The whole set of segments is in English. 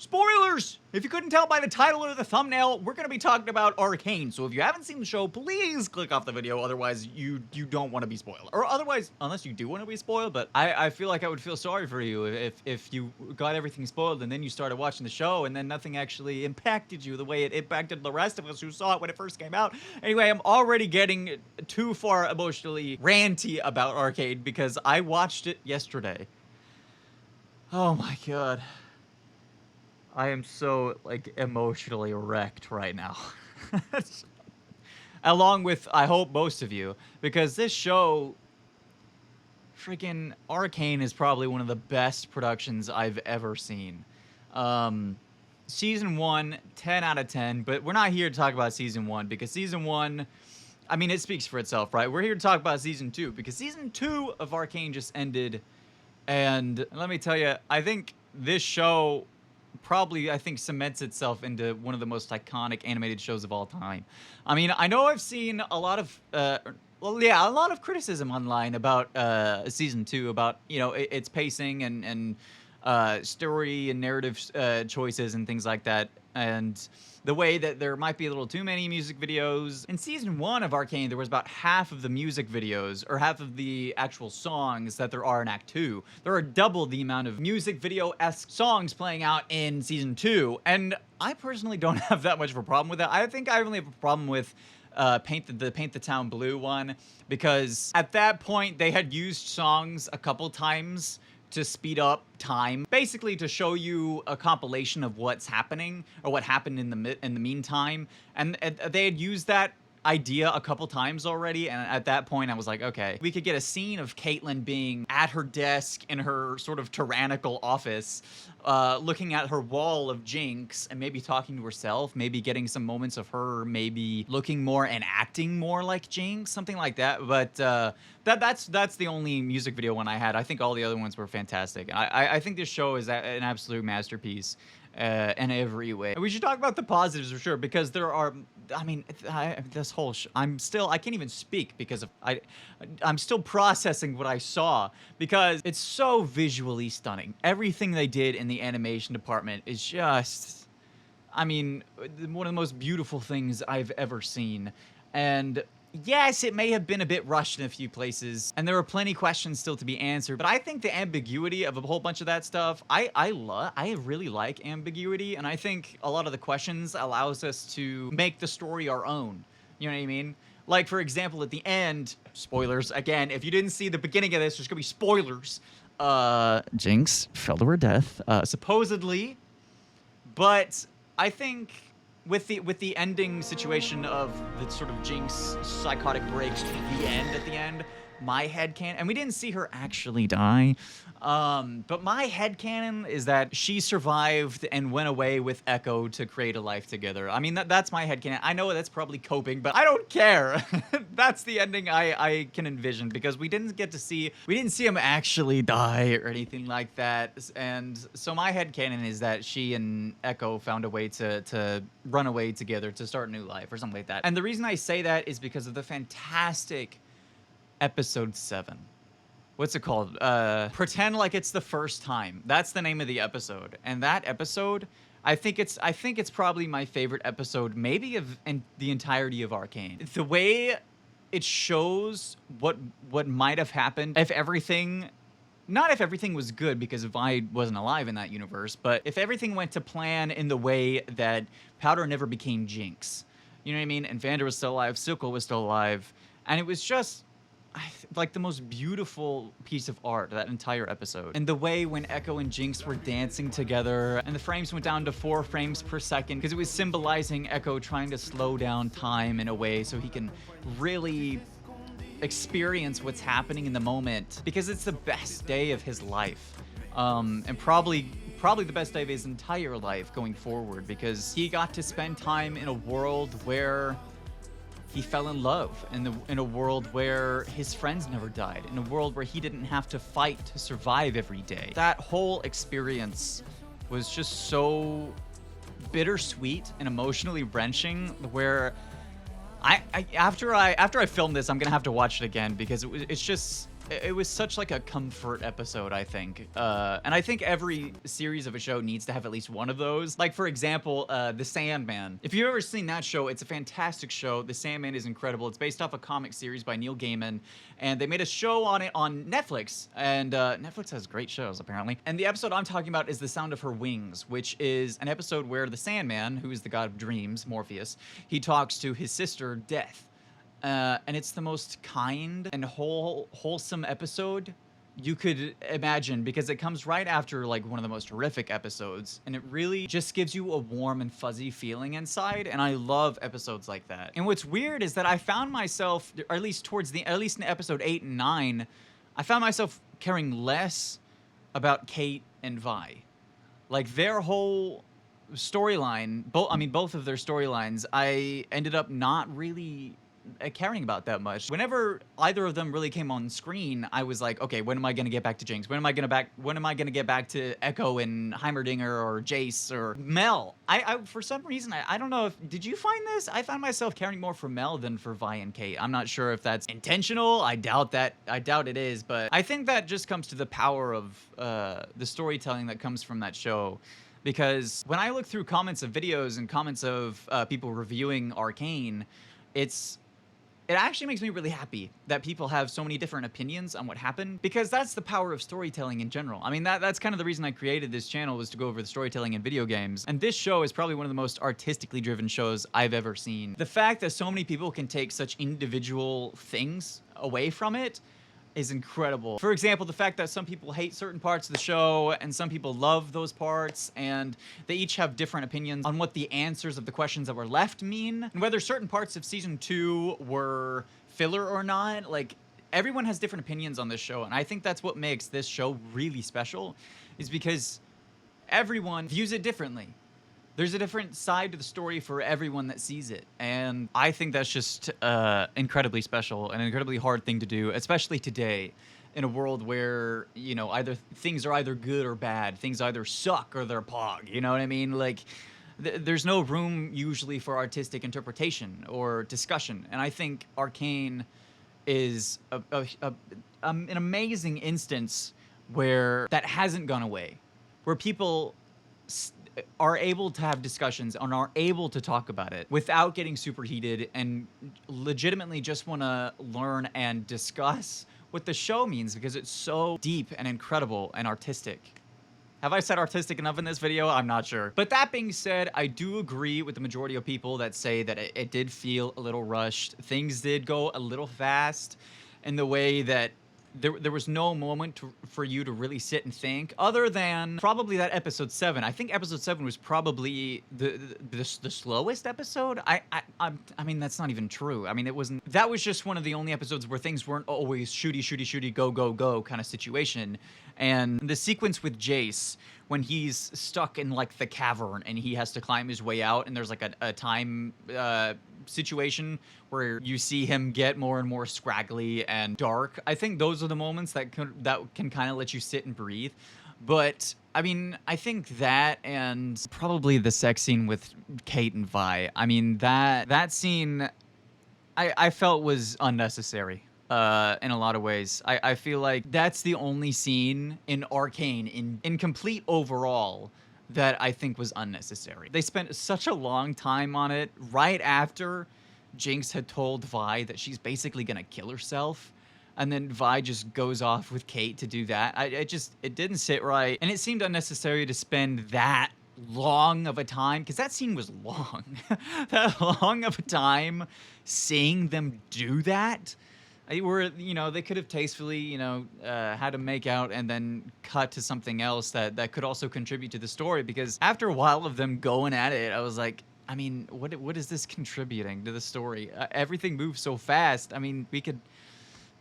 Spoilers! If you couldn't tell by the title or the thumbnail, we're going to be talking about Arcane. So if you haven't seen the show, please click off the video. Otherwise, you don't want to be spoiled. Or otherwise, unless you do want to be spoiled, but I feel like I would feel sorry for you if you got everything spoiled and then you started watching the show and then nothing actually impacted you the way it impacted the rest of us who saw it when it first came out. Anyway, I'm already getting too far emotionally ranty about Arcane because I watched it yesterday. Oh my god. I am so, like, emotionally wrecked right now. Along with, I hope, most of you. Because this show, freaking Arcane is probably one of the best productions I've ever seen. Season 1, 10 out of 10. But we're not here to talk about Season 1. Because Season 1, I mean, it speaks for itself, right? We're here to talk about Season 2. Because Season 2 of Arcane just ended. And let me tell you, I think this show probably, I think, cements itself into one of the most iconic animated shows of all time. I mean, I know I've seen a lot of, a lot of criticism online about Season 2, about, you know, its pacing and story and narrative choices and things like that, and the way that there might be a little too many music videos. In Season 1 of Arcane, there was about half of the music videos, or half of the actual songs that there are in Act 2. There are double the amount of music video-esque songs playing out in Season 2, and I personally don't have that much of a problem with that. I think I only have a problem with Paint the Town Blue one, because at that point, they had used songs a couple times to speed up time, basically to show you a compilation of what's happening or what happened in the meantime, and they had used that idea a couple times already, and at that point I was like, okay, we could get a scene of Caitlyn being at her desk in her sort of tyrannical office, looking at her wall of Jinx and maybe talking to herself, maybe getting some moments of her maybe looking more and acting more like Jinx, something like that. But that's the only music video one I had. I think all the other ones were fantastic. I think this show is an absolute masterpiece in every way. We should talk about the positives for sure, because there are, I mean, this whole I can't even speak because of, I'm still processing what I saw, because it's so visually stunning. Everything they did in the animation department is just, I mean, one of the most beautiful things I've ever seen. And yes, it may have been a bit rushed in a few places, and there are plenty of questions still to be answered, but I think the ambiguity of a whole bunch of that stuff, I really like ambiguity, and I think a lot of the questions allows us to make the story our own. You know what I mean? Like, for example, at the end, spoilers, again, if you didn't see the beginning of this, there's gonna be spoilers. Jinx fell to her death, supposedly, but I think with the ending situation of the sort of Jinx psychotic breaks to the end at the end, my headcanon, and we didn't see her actually die, but my headcanon is that she survived and went away with Ekko to create a life together. I mean, that's my headcanon. I know that's probably coping, but I don't care. That's the ending I can envision, because we didn't see him actually die or anything like that. And so my headcanon is that she and Ekko found a way to run away together to start a new life or something like that. And the reason I say that is because of the fantastic Episode 7. What's it called? Pretend Like It's the First Time. That's the name of the episode. And that episode, I think it's probably my favorite episode, maybe of the entirety of Arcane. The way it shows what might have happened if everything, not if everything was good, because if I wasn't alive in that universe, but if everything went to plan in the way that Powder never became Jinx. You know what I mean? And Vander was still alive, Silco was still alive, and it was just like the most beautiful piece of art, that entire episode. And the way when Ekko and Jinx were dancing together, and the frames went down to 4 frames per second, because it was symbolizing Ekko trying to slow down time in a way so he can really experience what's happening in the moment, because it's the best day of his life. And probably the best day of his entire life going forward, because he got to spend time in a world where he fell in love, in a world where his friends never died, in a world where he didn't have to fight to survive every day. That whole experience was just so bittersweet and emotionally wrenching, where after I film this, I'm gonna have to watch it again, because it's just it was such like a comfort episode, I think. And I think every series of a show needs to have at least one of those. Like, for example, The Sandman. If you've ever seen that show, it's a fantastic show. The Sandman is incredible. It's based off a comic series by Neil Gaiman, and they made a show on it on Netflix. And Netflix has great shows, apparently. And the episode I'm talking about is The Sound of Her Wings, which is an episode where the Sandman, who is the god of dreams, Morpheus, he talks to his sister, Death. And it's the most kind and wholesome episode you could imagine, because it comes right after like one of the most horrific episodes, and it really just gives you a warm and fuzzy feeling inside, and I love episodes like that. And what's weird is that I found myself, or at least in episode 8 and 9, I found myself caring less about Kate and Vi. Like, their whole storyline, both of their storylines, I ended up not really caring about that much. Whenever either of them really came on screen, I was like, okay, when am I gonna get back to Jinx? When am I gonna get back to Ekko and Heimerdinger or Jace or Mel? I for some reason, I don't know if, did you find this? I found myself caring more for Mel than for Vi and Kate. I'm not sure if that's intentional. I doubt it is, but I think that just comes to the power of the storytelling that comes from that show. Because when I look through comments of videos and comments of people reviewing Arcane, it actually makes me really happy that people have so many different opinions on what happened, because that's the power of storytelling in general. I mean, that's kind of the reason I created this channel, was to go over the storytelling in video games. And this show is probably one of the most artistically driven shows I've ever seen. The fact that so many people can take such individual things away from it is incredible. For example, the fact that some people hate certain parts of the show and some people love those parts, and they each have different opinions on what the answers of the questions that were left mean, and whether certain parts of season 2 were filler or not. Like, everyone has different opinions on this show, and I think that's what makes this show really special, is because everyone views it differently. There's a different side to the story for everyone that sees it. And I think that's just incredibly special and an incredibly hard thing to do, especially today, in a world where, you know, things are either good or bad. Things either suck or they're pog, you know what I mean? Like, there's no room usually for artistic interpretation or discussion. And I think Arcane is an amazing instance where that hasn't gone away, where people are able to have discussions and are able to talk about it without getting super heated, and legitimately just want to learn and discuss what the show means, because it's so deep and incredible and artistic. Have I said artistic enough in this video? I'm not sure. But that being said, I do agree with the majority of people that say that it did feel a little rushed. Things did go a little fast in the way that there was no moment for you to really sit and think, other than probably that episode 7. I think episode 7 was probably the slowest episode. I mean, that's not even true. I mean, it wasn't. That was just one of the only episodes where things weren't always shooty, go, go, go kind of situation. And the sequence with Jace, when he's stuck in like the cavern and he has to climb his way out, and there's like a time situation where you see him get more and more scraggly and dark. I think those are the moments that can kind of let you sit and breathe. But I mean, I think that, and probably the sex scene with Kate and Vi, I mean, that scene I felt was unnecessary in a lot of ways. I feel like that's the only scene in Arcane in complete overall that I think was unnecessary. They spent such a long time on it right after Jinx had told Vi that she's basically gonna kill herself, and then Vi just goes off with Kate to do that. It didn't sit right, and it seemed unnecessary to spend that long of a time, because that scene was long. That long of a time seeing them do that. You know, they could have tastefully, you know, had to make out and then cut to something else that could also contribute to the story. Because after a while of them going at it, I was like, I mean, what is this contributing to the story? Everything moves so fast. I mean, we could,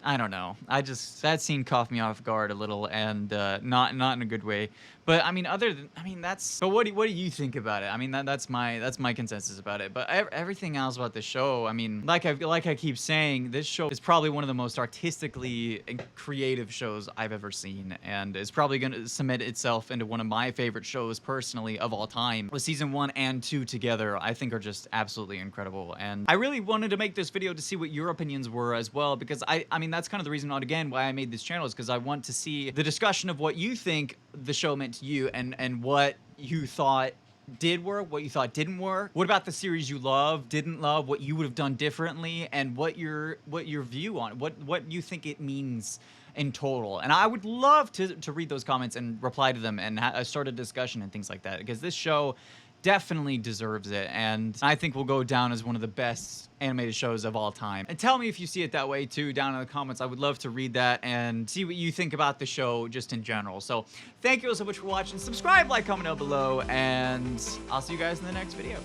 I don't know. That scene caught me off guard a little, and not in a good way. But I mean, but what do you think about it? I mean, that's my consensus about it. But everything else about the show, I mean, like I keep saying, this show is probably one of the most artistically and creative shows I've ever seen, and is probably going to cement itself into one of my favorite shows personally of all time. With season 1 and 2 together, I think are just absolutely incredible. And I really wanted to make this video to see what your opinions were as well, because I mean, that's kind of the reason, again, why I made this channel, is because I want to see the discussion of what you think the show meant to you, and what you thought did work, what you thought didn't work. What about the series you love, didn't love, what you would have done differently, and what your view on it, what you think it means in total. And I would love to read those comments and reply to them and start a discussion and things like that, because this show definitely deserves it, and I think will go down as one of the best animated shows of all time. And tell me if you see it that way too down in the comments. I would love to read that and see what you think about the show just in general. So thank you all so much for watching. Subscribe, like, comment down below, and I'll see you guys in the next video.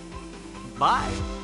Bye.